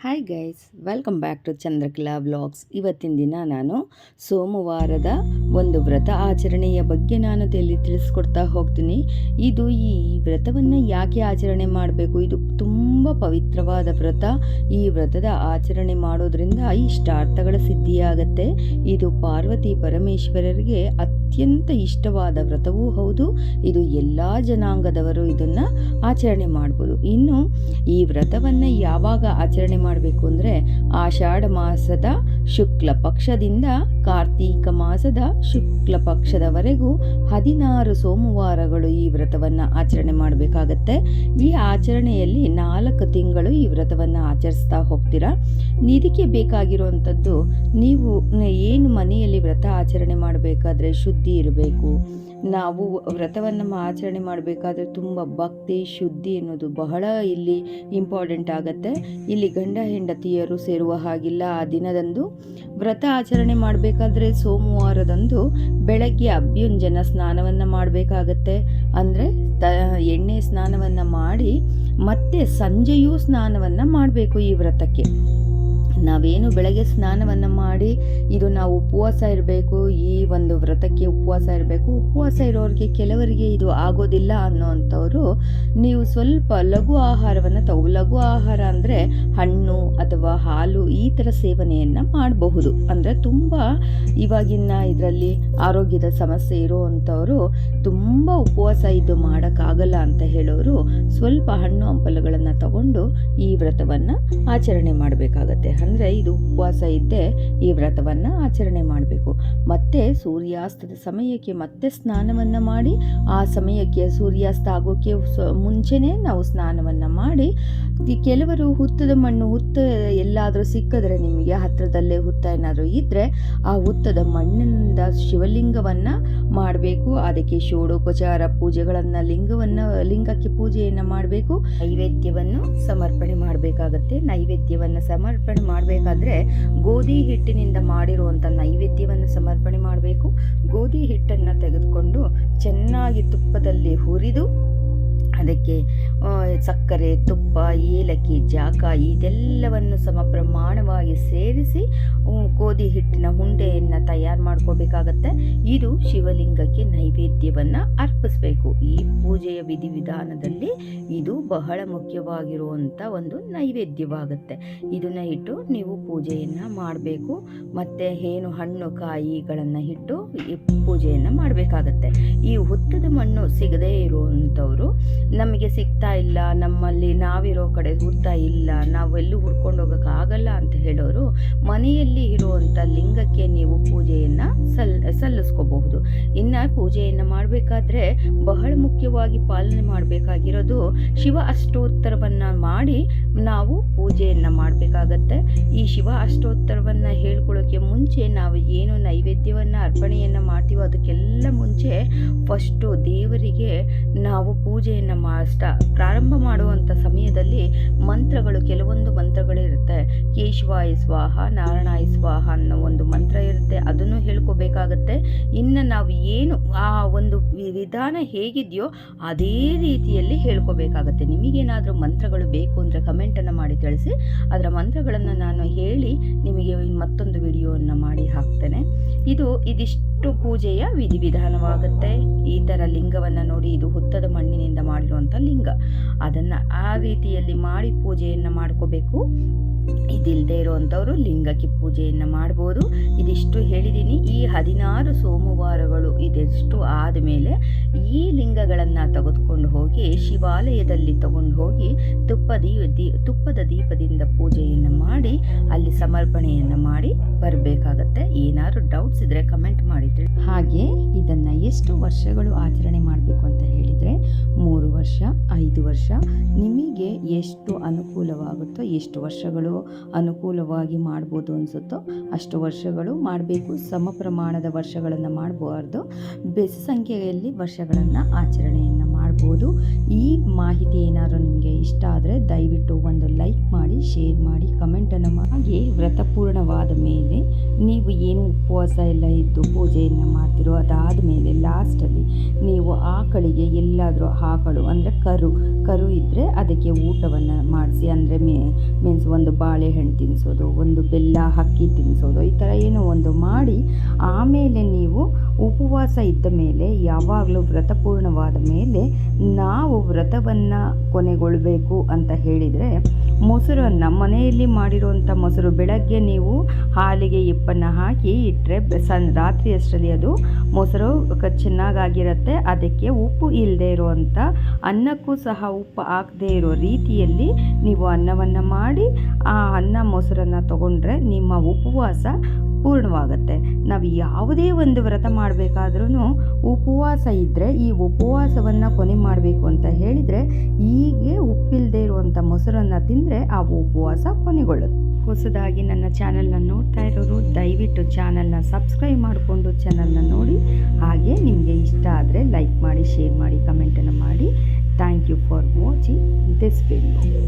Hi guys, welcome back to Chandrakala vlogs. ಇವತ್ತಿನ ದಿನ ನಾನು ಸೋಮವಾರದ ಒಂದು ವ್ರತ ಆಚರಣೆಯ ಬಗ್ಗೆ ನಾನು ತಿಳಿಸ್ಕೊಡ್ತಾ ಹೋಗ್ತೀನಿ. ಈ ವ್ರತವನ್ನು ಯಾಕೆ ಆಚರಣೆ ಮಾಡಬೇಕು? ಇದು ತುಂಬ ಪವಿತ್ರವಾದ ವ್ರತ. ಈ ವ್ರತದ ಆಚರಣೆ ಮಾಡೋದ್ರಿಂದ ಇಷ್ಟಾರ್ಥಗಳ ಸಿದ್ಧಿಯಾಗತ್ತೆ. ಇದು ಪಾರ್ವತಿ ಪರಮೇಶ್ವರರಿಗೆ ಅತ್ಯಂತ ಇಷ್ಟವಾದ ವ್ರತವೂ ಹೌದು. ಇದು ಎಲ್ಲ ಜನಾಂಗದವರು ಇದನ್ನು ಆಚರಣೆ ಮಾಡ್ಬೋದು. ಇನ್ನು ಈ ವ್ರತವನ್ನು ಯಾವಾಗ ಆಚರಣೆ ಮಾಡಬೇಕು ಅಂದರೆ ಆಷಾಢ ಮಾಸದ ಶುಕ್ಲ ಪಕ್ಷದಿಂದ ಕಾರ್ತೀಕ ಮಾಸದ ಶುಕ್ಲ ಪಕ್ಷದವರೆಗೂ 16 ಸೋಮವಾರಗಳು ಈ ವ್ರತವನ್ನು ಆಚರಣೆ ಮಾಡಬೇಕಾಗತ್ತೆ. ಈ ಆಚರಣೆಯಲ್ಲಿ 4 ತಿಂಗಳು ಈ ವ್ರತವನ್ನು ಆಚರಿಸ್ತಾ ಹೋಗ್ತೀರಾ. ಇದಕ್ಕೆ ಬೇಕಾಗಿರುವಂಥದ್ದು, ನೀವು ಏನು ಮನೆಯಲ್ಲಿ ವ್ರತ ಆಚರಣೆ ಮಾಡಬೇಕಾದ್ರೆ ಶುದ್ಧಿ ಇರಬೇಕು. ನಾವು ವ್ರತವನ್ನು ಆಚರಣೆ ಮಾಡಬೇಕಾದ್ರೆ ತುಂಬ ಭಕ್ತಿ, ಶುದ್ಧಿ ಅನ್ನೋದು ಬಹಳ ಇಲ್ಲಿ ಇಂಪಾರ್ಟೆಂಟ್ ಆಗುತ್ತೆ. ಇಲ್ಲಿ ಗಂಡ ಹೆಂಡತಿಯರು ಸೇರುವ ಹಾಗಿಲ್ಲ. ಆ ದಿನದಂದು ವ್ರತ ಆಚರಣೆ ಮಾಡಬೇಕಾದ್ರೆ ಸೋಮವಾರದಂದು ಬೆಳಗ್ಗೆ ಅಭ್ಯಂಜನ ಸ್ನಾನವನ್ನು ಮಾಡಬೇಕಾಗತ್ತೆ. ಅಂದರೆ ಎಣ್ಣೆ ಸ್ನಾನವನ್ನು ಮಾಡಿ ಮತ್ತೆ ಸಂಜೆಯೂ ಸ್ನಾನವನ್ನು ಮಾಡಬೇಕು. ಈ ವ್ರತಕ್ಕೆ ನಾವೇನು ಬೆಳಗ್ಗೆ ಸ್ನಾನವನ್ನು ಮಾಡಿ ಇದು ನಾವು ಉಪವಾಸ ಇರಬೇಕು, ಈ ಒಂದು ವ್ರತಕ್ಕೆ ಉಪವಾಸ ಇರಬೇಕು. ಉಪವಾಸ ಇರೋರಿಗೆ ಕೆಲವರಿಗೆ ಇದು ಆಗೋದಿಲ್ಲ ಅನ್ನೋವಂಥವ್ರು ನೀವು ಸ್ವಲ್ಪ ಲಘು ಆಹಾರವನ್ನು ಲಘು ಆಹಾರ ಅಂದರೆ ಹಣ್ಣು ಅಥವಾ ಹಾಲು ಈ ಥರ ಸೇವನೆಯನ್ನು ಮಾಡಬಹುದು. ಅಂದರೆ ತುಂಬ ಇವಾಗಿನ ಇದರಲ್ಲಿ ಆರೋಗ್ಯದ ಸಮಸ್ಯೆ ಇರೋವಂಥವರು ತುಂಬ ಉಪವಾಸ ಇದು ಮಾಡೋಕ್ಕಾಗಲ್ಲ ಅಂತ ಹೇಳೋರು ಸ್ವಲ್ಪ ಹಣ್ಣು ಹಂಪಲುಗಳನ್ನು ತಗೊಂಡು ಈ ವ್ರತವನ್ನು ಆಚರಣೆ ಮಾಡಬೇಕಾಗತ್ತೆ. ಅಂದರೆ ಇದು ಉಪವಾಸ ಇದ್ದೇ ಈ ವ್ರತವನ್ನು ಆಚರಣೆ ಮಾಡಬೇಕು. ಮತ್ತೆ ಸೂರ್ಯಾಸ್ತದ ಸಮಯಕ್ಕೆ ಮತ್ತೆ ಸ್ನಾನವನ್ನು ಮಾಡಿ, ಆ ಸಮಯಕ್ಕೆ ಸೂರ್ಯಾಸ್ತ ಆಗೋಕ್ಕೆ ಮುಂಚೆನೇ ನಾವು ಸ್ನಾನವನ್ನು ಮಾಡಿ, ಕೆಲವರು ಹುತ್ತದ ಮಣ್ಣು ಎಲ್ಲಾದರೂ ಸಿಕ್ಕಿದ್ರೆ ನಿಮಗೆ ಹತ್ತಿರದಲ್ಲೇ ಹುತ್ತ ಏನಾದರೂ ಇದ್ದರೆ ಆ ಹುತ್ತದ ಮಣ್ಣಿನಿಂದ ಶಿವಲಿಂಗವನ್ನು ಮಾಡಬೇಕು. ಅದಕ್ಕೆ ಷೋಡೋಪಚಾರ ಪೂಜೆಗಳನ್ನು ಲಿಂಗಕ್ಕೆ ಪೂಜೆಯನ್ನು ಮಾಡಬೇಕು. ನೈವೇದ್ಯವನ್ನು ಸಮರ್ಪಣೆ ಮಾಡಬೇಕಾಗತ್ತೆ. ನೈವೇದ್ಯವನ್ನು ಸಮರ್ಪಣೆ ಮಾಡಬೇಕಾದ್ರೆ ಗೋಧಿ ಹಿಟ್ಟಿನಿಂದ ಮಾಡಿರುವಂಥ ನೈವೇದ್ಯವನ್ನು ಸಮರ್ಪಣೆ ಮಾಡಬೇಕು. ಗೋಧಿ ಹಿಟ್ಟನ್ನು ತೆಗೆದುಕೊಂಡು ಚೆನ್ನಾಗಿ ತುಪ್ಪದಲ್ಲಿ ಹುರಿದು ಅದಕ್ಕೆ ಸಕ್ಕರೆ, ತುಪ್ಪ, ಏಲಕ್ಕಿ, ಜಾಕಾಯಿ ಇದೆಲ್ಲವನ್ನು ಸಮ ಪ್ರಮಾಣವಾಗಿ ಸೇರಿಸಿ ಗೋಧಿ ಹಿಟ್ಟಿನ ಉಂಡೆಯನ್ನು ತಯಾರು ಮಾಡ್ಕೋಬೇಕಾಗತ್ತೆ. ಇದು ಶಿವಲಿಂಗಕ್ಕೆ ನೈವೇದ್ಯವನ್ನು ಅರ್ಪಿಸಬೇಕು. ಈ ಪೂಜೆಯ ವಿಧಿವಿಧಾನದಲ್ಲಿ ಇದು ಬಹಳ ಮುಖ್ಯವಾಗಿರುವಂಥ ಒಂದು ನೈವೇದ್ಯವಾಗುತ್ತೆ. ಇದನ್ನು ಇಟ್ಟು ನೀವು ಪೂಜೆಯನ್ನು ಮಾಡಬೇಕು. ಮತ್ತು ಏನು ಹಣ್ಣು ಕಾಯಿಗಳನ್ನು ಇಟ್ಟು ಈ ಪೂಜೆಯನ್ನು ಮಾಡಬೇಕಾಗತ್ತೆ. ಈ ಹುತ್ತದ ಮಣ್ಣು ಸಿಗದೇ ಇರುವಂಥವರು, ನಮಗೆ ಸಿಗ್ತಾ ಇಲ್ಲ, ನಮ್ಮಲ್ಲಿ ನಾವಿರೋ ಕಡೆ ಹುತ್ತ ಇಲ್ಲ, ನಾವೆಲ್ಲೂ ಹುಡ್ಕೊಂಡು ಹೋಗೋಕ್ಕಾಗಲ್ಲ ಅಂತ ಹೇಳೋರು ಮನೆಯಲ್ಲಿ ಇರುವಂಥ ಲಿಂಗಕ್ಕೆ ನೀವು ಪೂಜೆಯನ್ನು ಸಲ್ಲಿಸ್ಕೋಬಹುದು. ಇನ್ನು ಪೂಜೆಯನ್ನು ಮಾಡಬೇಕಾದ್ರೆ ಬಹಳ ಮುಖ್ಯವಾಗಿ ಪಾಲನೆ ಮಾಡಬೇಕಾಗಿರೋದು ಶಿವ ಅಷ್ಟೋತ್ತರವನ್ನು ಮಾಡಿ ನಾವು ಪೂಜೆಯನ್ನು ಮಾಡಬೇಕಾಗತ್ತೆ. ಈ ಶಿವ ಅಷ್ಟೋತ್ತರವನ್ನು ಹೇಳ್ಕೊಳ್ಳೋಕ್ಕೆ ಮುಂಚೆ ನಾವು ಏನು ನೈವೇದ್ಯವನ್ನು ಅರ್ಪಣೆಯನ್ನು ಮಾಡ್ತೀವೋ ಅದಕ್ಕೆಲ್ಲ ಮುಂಚೆ ಫಸ್ಟು ದೇವರಿಗೆ ನಾವು ಪೂಜೆಯನ್ನು ಪ್ರಾರಂಭ ಮಾಡುವಂಥ ಸಮಯದಲ್ಲಿ ಕೆಲವೊಂದು ಮಂತ್ರಗಳು ಇರುತ್ತೆ. ಕೇಶವಾಯ ಸ್ವಾಹ, ನಾರಾಯಣಾಯ ಸ್ವಾಹ ಅನ್ನೋ ಒಂದು ಮಂತ್ರ ಇರುತ್ತೆ, ಅದನ್ನು ಹೇಳ್ಕೋಬೇಕಾಗತ್ತೆ. ಇನ್ನು ನಾವು ಏನು ಆ ಒಂದು ವಿಧಾನ ಹೇಗಿದೆಯೋ ಅದೇ ರೀತಿಯಲ್ಲಿ ಹೇಳ್ಕೋಬೇಕಾಗತ್ತೆ. ನಿಮಗೇನಾದರೂ ಮಂತ್ರಗಳು ಬೇಕು ಅಂದರೆ ಕಮೆಂಟನ್ನು ಮಾಡಿ ತಿಳಿಸಿ. ಅದರ ಮಂತ್ರಗಳನ್ನು ನಾನು ಹೇಳಿ ನಿಮಗೆ ಮತ್ತೊಂದು ವಿಡಿಯೋವನ್ನು ಮಾಡಿ ಹಾಕ್ತೇನೆ. ಇದಿಷ್ಟು ಪೂಜೆಯ ವಿಧಿವಿಧಾನವಾಗುತ್ತೆ. ಈ ಥರ ಲಿಂಗವನ್ನು ನೋಡಿ, ಇದು ಹುತ್ತದ ಮಣ್ಣಿನಿಂದ ಮಾಡಿರುವಂಥ ಲಿಂಗ. ಅದನ್ನು ಆ ರೀತಿಯಲ್ಲಿ ಮಾಡಿ ಪೂಜೆಯನ್ನು ಮಾಡ್ಕೋಬೇಕು. ಇದಿಲ್ಲದೆ ಇರುವಂಥವರು ಲಿಂಗಕ್ಕೆ ಪೂಜೆಯನ್ನು ಮಾಡ್ಬೋದು. ಇದಿಷ್ಟು ಹೇಳಿದ್ದೀನಿ. ಈ 16 ಸೋಮವಾರಗಳು ಇದೆಷ್ಟು ಆದಮೇಲೆ ಈ ಲಿಂಗಗಳನ್ನು ತೆಗೆದುಕೊಂಡು ಹೋಗಿ ಶಿವಾಲಯದಲ್ಲಿ ತಗೊಂಡು ಹೋಗಿ ತುಪ್ಪದ ದೀಪದಿಂದ ಪೂಜೆಯನ್ನು ಮಾಡಿ ಅಲ್ಲಿ ಸಮರ್ಪಣೆಯನ್ನು ಮಾಡಿ ಬರಬೇಕಾಗತ್ತೆ. ಏನಾದರೂ ಡೌಟ್ಸ್ ಇದ್ದರೆ ಕಮೆಂಟ್ ಮಾಡಿದ್ರಿ. ಹಾಗೆ ಇದನ್ನು ಎಷ್ಟು ವರ್ಷಗಳು ಆಚರಣೆ ಮಾಡಬೇಕು ಅಂತ ಹೇಳಿದರೆ 3 ವರ್ಷ, 5 ವರ್ಷ, ನಿಮಗೆ ಎಷ್ಟು ಅನುಕೂಲವಾಗುತ್ತೋ, ಎಷ್ಟು ವರ್ಷಗಳು ಅನುಕೂಲವಾಗಿ ಮಾಡ್ಬೋದು ಅನಿಸುತ್ತೋ ಅಷ್ಟು ವರ್ಷಗಳು ಮಾಡಬೇಕು. ಸಮ ಪ್ರಮಾಣದ ವರ್ಷಗಳನ್ನು ಮಾಡಬಾರ್ದು. ಬೆಸ ಸಂಖ್ಯೆಯಲ್ಲಿ ವರ್ಷಗಳನ್ನು ಆಚರಣೆಯನ್ನು ಮಾಡ್ಬೋದು. ಈ ಮಾಹಿತಿ ಏನಾದರೂ ನಿಮಗೆ ಇಷ್ಟ ಆದರೆ ದಯವಿಟ್ಟು ಒಂದು ಲೈಕ್ ಮಾಡಿ, ಶೇರ್ ಮಾಡಿ, ಕಮೆಂಟನ್ನು ಮಾಡಿ. ವ್ರತ ಪೂರ್ಣವಾದ ಮೇಲೆ ನೀವು ಏನು ಉಪವಾಸ ಎಲ್ಲ ಇದ್ದು ಪೂಜೆಯನ್ನು ಮಾಡ್ತಿರೋ ಅದಾದ ಮೇಲೆ ಲಾಸ್ಟಲ್ಲಿ ನೀವು ಆಕಳಿಗೆ ಎಲ್ಲಾದರೂ ಆಕಳು ಅಂದರೆ ಕರು ಇದ್ದರೆ ಅದಕ್ಕೆ ಊಟವನ್ನು ಮಾಡಿಸಿ, ಅಂದರೆ ಮೀನ್ಸ್ ಒಂದು ಬಾಳೆಹಣ್ಣು ತಿನ್ನಿಸೋದು, ಒಂದು ಬೆಲ್ಲ ಅಕ್ಕಿ ತಿನ್ನಿಸೋದು, ಈ ಥರ ಏನೋ ಒಂದು ಮಾಡಿ ಆಮೇಲೆ ನೀವು ಉಪವಾಸ ಇದ್ದ ಮೇಲೆ ಯಾವಾಗಲೂ ವ್ರತ ಪೂರ್ಣವಾದ ಮೇಲೆ ನಾವು ವ್ರತವನ್ನು ಕೊನೆಗೊಳ್ಳಬೇಕು ಅಂತ ಹೇಳಿದರೆ ಮೊಸರನ್ನು ಮನೆಯಲ್ಲಿ ಮಾಡಿರುವಂಥ ಮೊಸರು ಬೆಳಗ್ಗೆ ನೀವು ಹಾಲಿಗೆ ಹಿಪ್ಪನ್ನು ಹಾಕಿ ಇಟ್ಟರೆ ರಾತ್ರಿ ಅಷ್ಟರಲ್ಲಿ ಅದು ಮೊಸರು ಚೆನ್ನಾಗಾಗಿರುತ್ತೆ. ಅದಕ್ಕೆ ಉಪ್ಪು ಇಲ್ಲದೆ ಇರುವಂಥ ಅನ್ನಕ್ಕೂ ಸಹ ಉಪ್ಪು ಹಾಕದೇ ಇರೋ ರೀತಿಯಲ್ಲಿ ನೀವು ಅನ್ನವನ್ನು ಮಾಡಿ ಆ ಅನ್ನ ಮೊಸರನ್ನು ತಗೊಂಡ್ರೆ ನಿಮ್ಮ ಉಪವಾಸ ಪೂರ್ಣವಾಗುತ್ತೆ. ನಾವು ಯಾವುದೇ ಒಂದು ವ್ರತ ಮಾಡಬೇಕಾದ್ರೂ ಉಪವಾಸ ಇದ್ದರೆ ಈ ಉಪವಾಸವನ್ನು ಕೊನೆ ಮಾಡಬೇಕು ಅಂತ ಹೇಳಿದರೆ ಹೀಗೆ ಉಪ್ಪಿಲ್ಲದೆ ಇರುವಂಥ ಮೊಸರನ್ನು ತಿಂದರೆ ಆ ಉಪವಾಸ ಕೊನೆಗೊಳ್ಳುತ್ತೆ. ಹೊಸದಾಗಿ ನನ್ನ ಚಾನಲ್ನ ನೋಡ್ತಾ ಇರೋರು ದಯವಿಟ್ಟು ಚಾನಲ್ನ ಸಬ್ಸ್ಕ್ರೈಬ್ ಮಾಡಿಕೊಂಡು ಚಾನಲ್ನ ನೋಡಿ. ಹಾಗೆ ನಿಮಗೆ ಇಷ್ಟ ಆದರೆ ಲೈಕ್ ಮಾಡಿ, ಶೇರ್ ಮಾಡಿ, ಕಮೆಂಟನ್ನು ಮಾಡಿ. Thank you for watching this video.